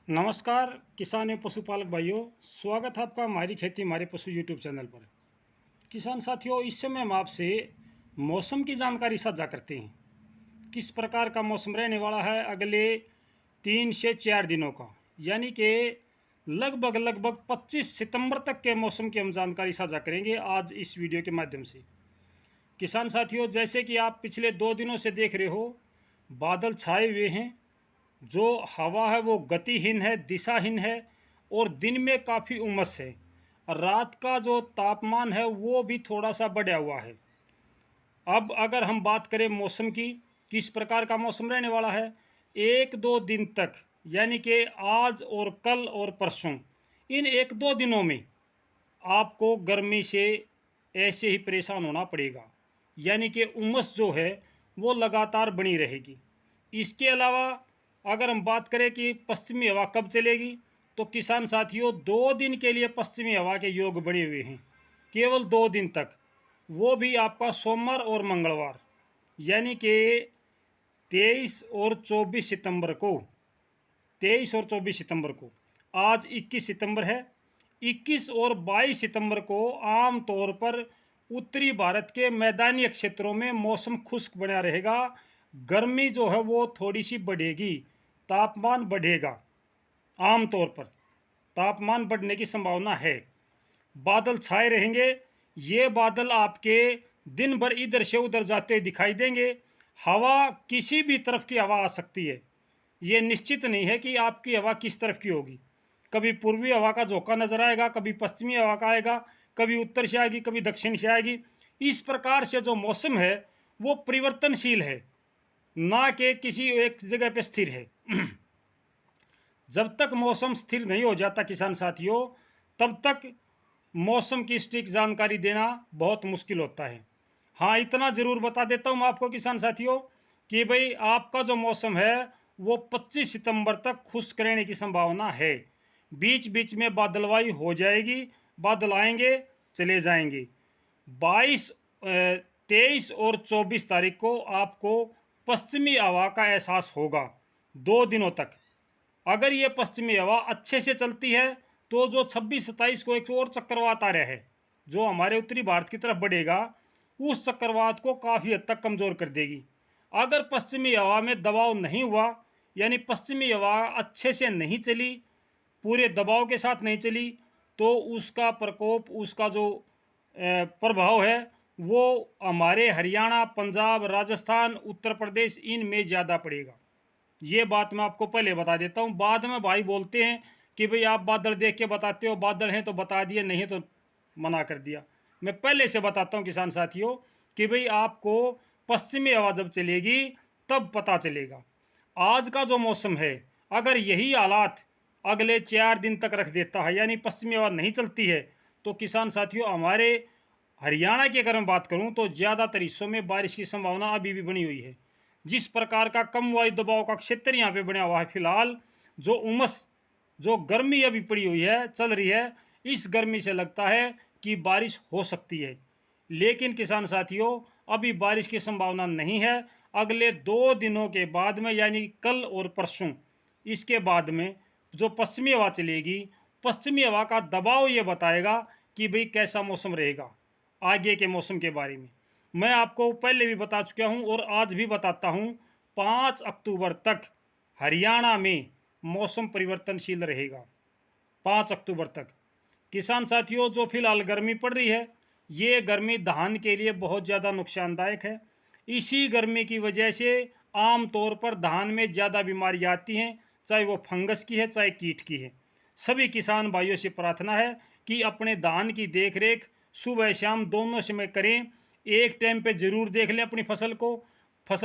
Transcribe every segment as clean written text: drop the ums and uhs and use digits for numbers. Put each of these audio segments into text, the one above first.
नमस्कार किसान एवं पशुपालक भाइयों, स्वागत है आपका हमारी खेती हमारे पशु यूट्यूब चैनल पर। किसान साथियों, इस समय हम आपसे मौसम की जानकारी साझा करते हैं। किस प्रकार का मौसम रहने वाला है अगले 3 से 4 दिनों का, यानी कि लगभग लगभग 25 सितंबर तक के मौसम की हम जानकारी साझा करेंगे आज इस वीडियो के माध्यम से। किसान साथियों, जैसे कि आप पिछले 2 दिनों से देख रहे हो, बादल छाए हुए हैं। जो हवा है वो गतिहीन है, दिशाहीन है और दिन में काफ़ी उमस है। रात का जो तापमान है वो भी थोड़ा सा बढ़ा हुआ है। अब अगर हम बात करें मौसम की, किस प्रकार का मौसम रहने वाला है 1-2 दिन तक, यानी कि आज और कल और परसों, इन 1-2 दिनों में आपको गर्मी से ऐसे ही परेशान होना पड़ेगा, यानी कि उमस जो है वो लगातार बनी रहेगी। इसके अलावा अगर हम बात करें कि पश्चिमी हवा कब चलेगी, तो किसान साथियों 2 दिन के लिए पश्चिमी हवा के योग बने हुए हैं, केवल 2 दिन तक। वो भी आपका सोमवार और मंगलवार, यानी कि 23 और 24 सितंबर को आज 21 सितंबर है। 21 और 22 सितंबर को आम तौर पर उत्तरी भारत के मैदानी क्षेत्रों में मौसम खुश्क बना रहेगा। गर्मी जो है वो थोड़ी सी बढ़ेगी, तापमान बढ़ेगा। आम तौर पर तापमान बढ़ने की संभावना है। बादल छाए रहेंगे। ये बादल आपके दिन भर इधर से उधर जाते हुए दिखाई देंगे। हवा किसी भी तरफ की हवा आ सकती है। ये निश्चित नहीं है कि आपकी हवा किस तरफ की होगी। कभी पूर्वी हवा का झोंका नजर आएगा, कभी पश्चिमी हवा का आएगा, कभी उत्तर से आएगी, कभी दक्षिण से आएगी। इस प्रकार से जो मौसम है वो परिवर्तनशील है, ना कि किसी एक जगह पे स्थिर है। जब तक मौसम स्थिर नहीं हो जाता किसान साथियों, तब तक मौसम की सटीक जानकारी देना बहुत मुश्किल होता है। हाँ, इतना ज़रूर बता देता हूँ मैं आपको किसान साथियों कि भाई आपका जो मौसम है वो 25 सितंबर तक खुश्क रहने की संभावना है। बीच बीच में बादलवाई हो जाएगी, बादल आएंगे चले जाएंगे। 23 और 24 तारीख को आपको पश्चिमी हवा का एहसास होगा 2 दिनों तक। अगर ये पश्चिमी हवा अच्छे से चलती है तो जो 26-27 को एक और चक्रवात आ रहा है जो हमारे उत्तरी भारत की तरफ बढ़ेगा, उस चक्रवात को काफ़ी हद तक कमज़ोर कर देगी। अगर पश्चिमी हवा में दबाव नहीं हुआ, यानी पश्चिमी हवा अच्छे से नहीं चली, पूरे दबाव के साथ नहीं चली, तो उसका प्रकोप, उसका जो प्रभाव है वो हमारे हरियाणा, पंजाब, राजस्थान, उत्तर प्रदेश इनमें ज़्यादा पड़ेगा। ये बात मैं आपको पहले बता देता हूँ। बाद में भाई बोलते हैं कि भाई आप बादल देख के बताते हो, बादल हैं तो बता दिए, नहीं तो मना कर दिया। मैं पहले से बताता हूँ किसान साथियों कि भाई आपको पश्चिमी हवा जब चलेगी तब पता चलेगा। आज का जो मौसम है, अगर यही हालात अगले 4 दिन तक रख देता है, यानी पश्चिमी हवा नहीं चलती है, तो किसान साथियों हमारे हरियाणा की अगर मैं बात करूं तो ज़्यादातर हिस्सों में बारिश की संभावना अभी भी बनी हुई है। जिस प्रकार का कम वायु दबाव का क्षेत्र यहाँ पे बना हुआ है फिलहाल, जो उमस, जो गर्मी अभी पड़ी हुई है, चल रही है, इस गर्मी से लगता है कि बारिश हो सकती है। लेकिन किसान साथियों अभी बारिश की संभावना नहीं है। अगले 2 दिनों के बाद में, यानी कल और परसों, इसके बाद में जो पश्चिमी हवा चलेगी, पश्चिमी हवा का दबाव ये बताएगा कि भाई कैसा मौसम रहेगा। आगे के मौसम के बारे में मैं आपको पहले भी बता चुका हूं और आज भी बताता हूं। 5 अक्टूबर तक हरियाणा में मौसम परिवर्तनशील रहेगा। 5 अक्टूबर तक किसान साथियों जो फिलहाल गर्मी पड़ रही है, ये गर्मी धान के लिए बहुत ज़्यादा नुकसानदायक है। इसी गर्मी की वजह से आम तौर पर धान में ज़्यादा बीमारियाँ आती हैं, चाहे वो फंगस की है चाहे कीट की है। सभी किसान भाइयों से प्रार्थना है कि अपने धान की देख रेख सुबह शाम दोनों समय करें। एक टाइम पे ज़रूर देख लें अपनी फसल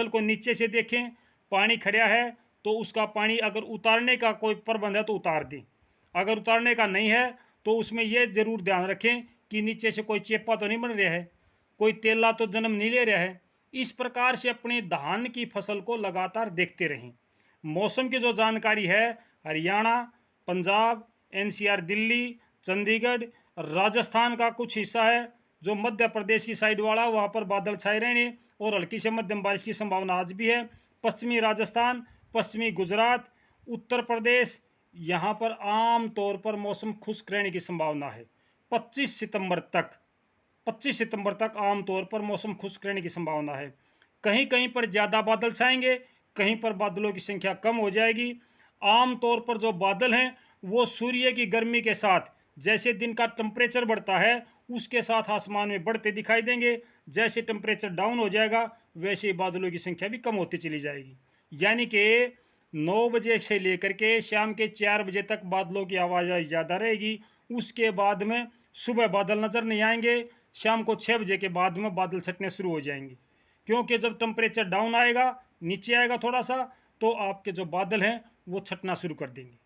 को नीचे से देखें। पानी खड़ा है तो उसका पानी अगर उतारने का कोई प्रबंध है तो उतार दें। अगर उतारने का नहीं है तो उसमें यह ज़रूर ध्यान रखें कि नीचे से कोई चेपा तो नहीं बन रहा है, कोई तेला तो जन्म नहीं ले रहा है। इस प्रकार से अपने धान की फसल को लगातार देखते रहें। मौसम की जो जानकारी है हरियाणा, पंजाब, एनसीआर दिल्ली, चंडीगढ़, राजस्थान का कुछ हिस्सा है, जो मध्य प्रदेश की साइड वाला, वहाँ पर बादल छाए रहने और हल्की से मध्यम बारिश की संभावना आज भी है। पश्चिमी राजस्थान, पश्चिमी गुजरात, उत्तर प्रदेश, यहाँ पर आम तौर पर मौसम खुश्क रहने की संभावना है। 25 सितंबर तक आम तौर पर मौसम खुश्क रहने की संभावना है। कहीं कहीं पर ज़्यादा बादल छाएंगे, कहीं पर बादलों की संख्या कम हो जाएगी। आम तौर पर जो बादल हैं वो सूर्य की गर्मी के साथ जैसे दिन का टेम्परेचर बढ़ता है उसके साथ आसमान में बढ़ते दिखाई देंगे। जैसे टेम्परेचर डाउन हो जाएगा वैसे ही बादलों की संख्या भी कम होती चली जाएगी। यानी कि 9 बजे से लेकर के शाम के 4 बजे तक बादलों की आवाजाही ज़्यादा रहेगी। उसके बाद में सुबह बादल नज़र नहीं आएंगे। शाम को 6 बजे के बाद में बादल छटने शुरू हो जाएंगे, क्योंकि जब टेम्परेचर डाउन आएगा, नीचे आएगा थोड़ा सा, तो आपके जो बादल हैं वो छटना शुरू कर देंगे।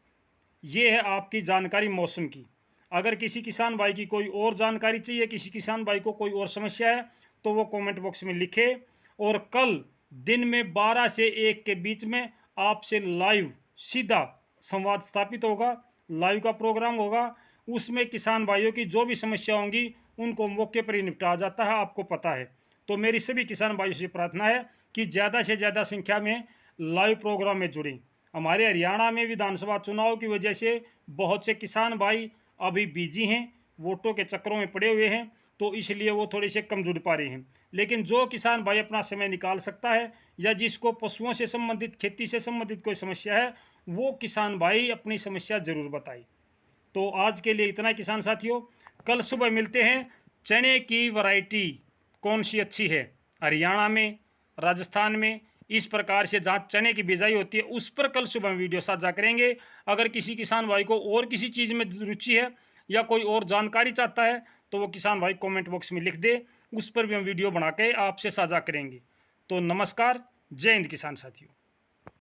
ये है आपकी जानकारी मौसम की। अगर किसी किसान भाई की कोई और जानकारी चाहिए, किसी किसान भाई को कोई और समस्या है, तो वो कमेंट बॉक्स में लिखे। और कल दिन में 12 से 1 के बीच में आपसे लाइव सीधा संवाद स्थापित होगा, लाइव का प्रोग्राम होगा। उसमें किसान भाइयों की जो भी समस्या होंगी उनको मौके पर ही निपटा जाता है, आपको पता है। तो मेरी सभी किसान भाइयों से प्रार्थना है कि ज़्यादा से ज़्यादा संख्या में लाइव प्रोग्राम में जुड़ें। हमारे हरियाणा में विधानसभा चुनाव की वजह से बहुत से किसान भाई अभी बिजी हैं, वोटों के चक्करों में पड़े हुए हैं, तो इसलिए वो थोड़े से कम जुड़ पा रहे हैं। लेकिन जो किसान भाई अपना समय निकाल सकता है या जिसको पशुओं से संबंधित, खेती से संबंधित कोई समस्या है, वो किसान भाई अपनी समस्या ज़रूर बताए। तो आज के लिए इतना किसान साथियों, कल सुबह मिलते हैं। चने की वैरायटी कौन सी अच्छी है हरियाणा में, राजस्थान में, इस प्रकार से जहाँ चने की बिजाई होती है उस पर कल सुबह में वीडियो साझा करेंगे। अगर किसी किसान भाई को और किसी चीज़ में रुचि है या कोई और जानकारी चाहता है तो वो किसान भाई कमेंट बॉक्स में लिख दे, उस पर भी हम वीडियो बना के आपसे साझा करेंगे। तो नमस्कार, जय हिंद किसान साथियों।